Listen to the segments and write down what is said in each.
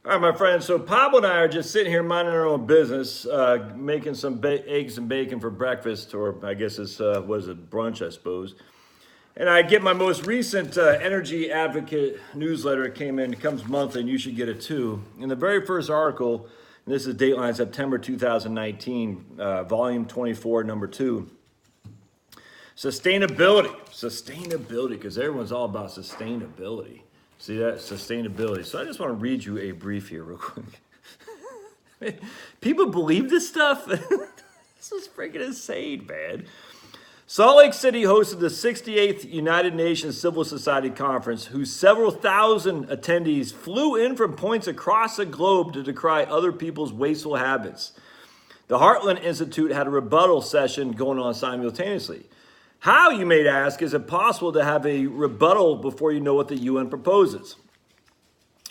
All right, my friends. So Pablo and I are just sitting here minding our own business, making some eggs and bacon for breakfast, or I guess it's what is it, brunch, I suppose. And I get my most recent Energy Advocate newsletter. It came in. It comes monthly, and you should get it too. In the very first article, and this is Dateline September 2019, volume 24, number 2. Sustainability, because everyone's all about sustainability. See that? Sustainability. So I just want to read you a brief here real quick. People believe this stuff? This is freaking insane, man. Salt Lake City hosted the 68th United Nations Civil Society Conference, whose several thousand attendees flew in from points across the globe to decry other people's wasteful habits. The Heartland Institute had a rebuttal session going on simultaneously. How, you may ask, is it possible to have a rebuttal before you know what the UN proposes?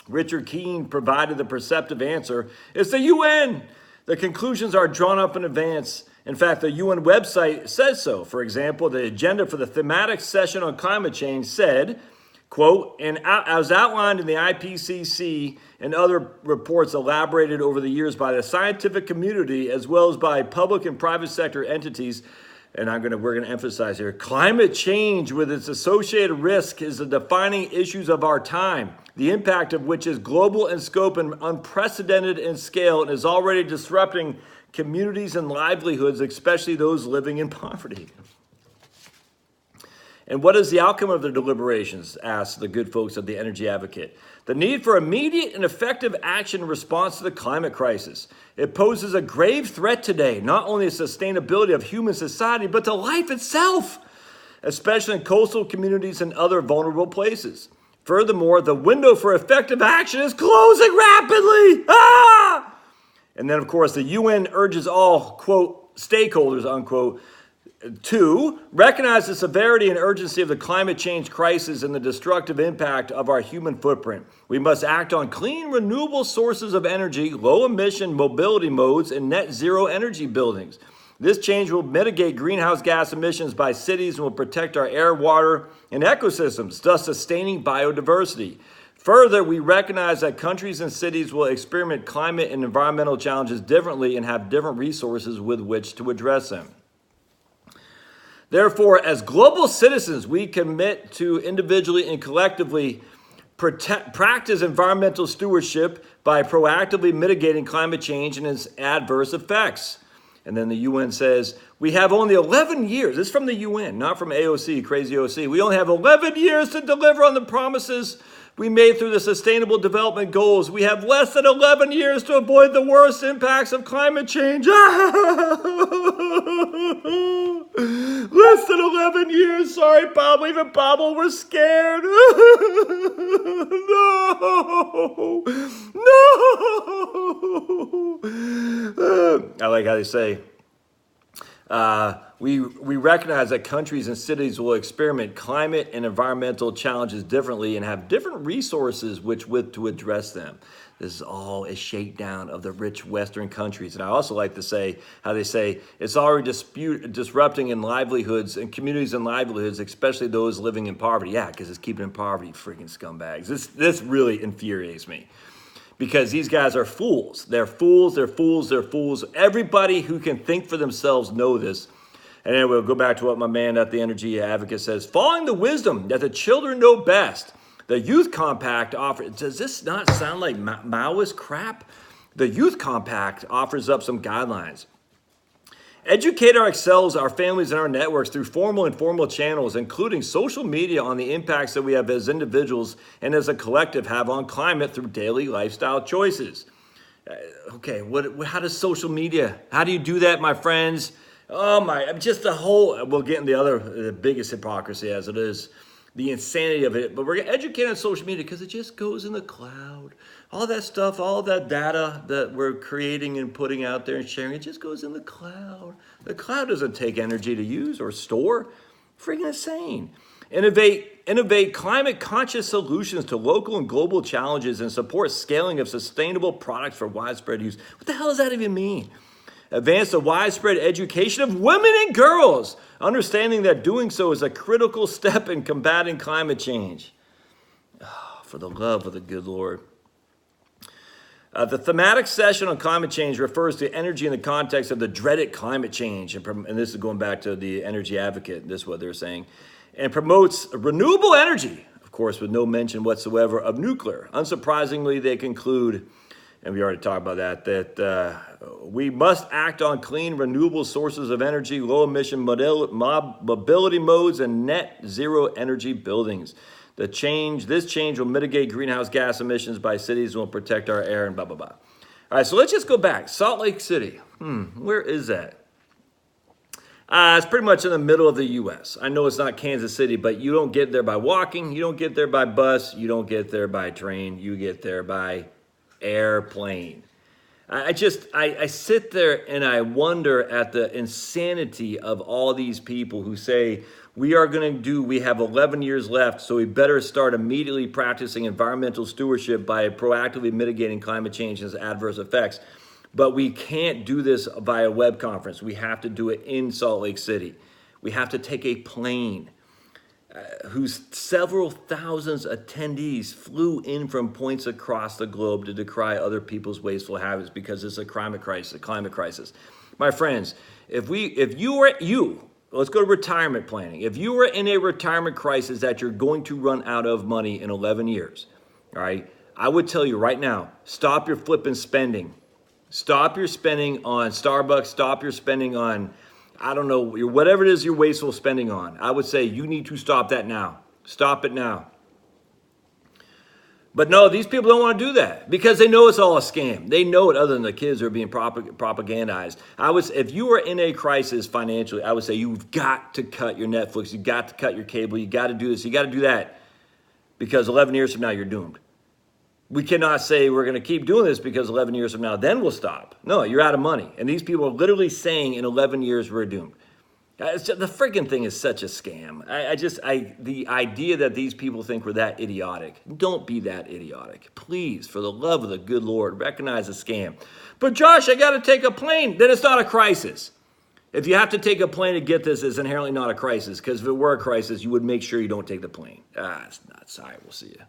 Richard Keene provided the perceptive answer. It's the UN. The conclusions are drawn up in advance. In fact, the UN website says so. For example, the agenda for the thematic session on climate change said, quote, and as outlined in the IPCC and other reports elaborated over the years by the scientific community, as well as by public and private sector entities, and we're gonna emphasize here, climate change with its associated risk is the defining issues of our time, the impact of which is global in scope and unprecedented in scale, and is already disrupting communities and livelihoods, especially those living in poverty. And what is the outcome of the deliberations, asked the good folks of the Energy Advocate. The need for immediate and effective action in response to the climate crisis. It poses a grave threat today, not only to the sustainability of human society, but to life itself, especially in coastal communities and other vulnerable places. Furthermore, the window for effective action is closing rapidly. And then, of course, the UN urges all, quote, stakeholders, unquote, to recognize the severity and urgency of the climate change crisis and the destructive impact of our human footprint. We must act on clean, renewable sources of energy, low-emission mobility modes, and net zero energy buildings. This change will mitigate greenhouse gas emissions by cities and will protect our air, water, and ecosystems, thus sustaining biodiversity. Further, we recognize that countries and cities will experiment climate and environmental challenges differently and have different resources with which to address them. Therefore, as global citizens, we commit to individually and collectively practice environmental stewardship by proactively mitigating climate change and its adverse effects. And then the UN says, we have only 11 years. This is from the UN, not from AOC, crazy OC. We only have 11 years to deliver on the promises we made through the Sustainable Development Goals. We have less than 11 years to avoid the worst impacts of climate change. Less than 11 years. Sorry, Pablo. Even Pablo, we're scared. No. I like how they say, we recognize that countries and cities will experiment climate and environmental challenges differently and have different resources with to address them. This is all a shakedown of the rich Western countries. And I also like to say how they say it's already disrupting in livelihoods and communities and livelihoods, especially those living in poverty. Yeah, because it's keeping in poverty, freaking scumbags. This really infuriates me. Because these guys are fools. They're fools, they're fools, they're fools. Everybody who can think for themselves know this. And then we'll go back to what my man at the Energy Advocate says. Following the wisdom that the children know best, the Youth Compact offers, does this not sound like Maoist crap? The Youth Compact offers up some guidelines. Educate ourselves, our families, and our networks through formal and informal channels, including social media, on the impacts that we have as individuals and as a collective have on climate through daily lifestyle choices. Okay, how does social media, how do you do that, my friends? Oh my, just the whole, we'll get in the biggest hypocrisy as it is, the insanity of it, but we're going to educate on social media because it just goes in the cloud. All that stuff, all that data that we're creating and putting out there and sharing, it just goes in the cloud. The cloud doesn't take energy to use or store. Freaking insane. Innovate climate-conscious solutions to local and global challenges and support scaling of sustainable products for widespread use. What the hell does that even mean? Advance the widespread education of women and girls, understanding that doing so is a critical step in combating climate change. Oh, for the love of the good Lord. The thematic session on climate change refers to energy in the context of the dreaded climate change. And this is going back to the energy advocate. This is what they're saying. And promotes renewable energy, of course, with no mention whatsoever of nuclear. Unsurprisingly, they conclude, and we already talked about that we must act on clean, renewable sources of energy, low-emission mobility modes, and net zero energy buildings. This change will mitigate greenhouse gas emissions by cities and will protect our air and blah, blah, blah. All right, so let's just go back. Salt Lake City. Where is that? It's pretty much in the middle of the U.S. I know it's not Kansas City, but you don't get there by walking. You don't get there by bus. You don't get there by train. You get there by airplane. I sit there and I wonder at the insanity of all these people who say, we have 11 years left, so we better start immediately practicing environmental stewardship by proactively mitigating climate change and its adverse effects. But we can't do this via web conference. We have to do it in Salt Lake City. We have to take a plane whose several thousands attendees flew in from points across the globe to decry other people's wasteful habits because it's a climate crisis. My friends, let's go to retirement planning. If you are in a retirement crisis that you're going to run out of money in 11 years, all right, I would tell you right now, stop your flipping spending. Stop your spending on Starbucks. Stop your spending on, I don't know, whatever it is you're wasteful spending on. I would say you need to stop that now. Stop it now. But no, these people don't want to do that because they know it's all a scam. They know it, other than the kids who are being propagandized. If you are in a crisis financially, I would say you've got to cut your Netflix. You've got to cut your cable. You got to do this. You got to do that because 11 years from now, you're doomed. We cannot say we're going to keep doing this because 11 years from now, then we'll stop. No, you're out of money. And these people are literally saying in 11 years, we're doomed. The freaking thing is such a scam. The idea that these people think we're that idiotic. Don't be that idiotic. Please, for the love of the good Lord, recognize the scam. But Josh, I got to take a plane. Then it's not a crisis. If you have to take a plane to get this, it's inherently not a crisis. Because if it were a crisis, you would make sure you don't take the plane. It's nuts. All right, we'll see you.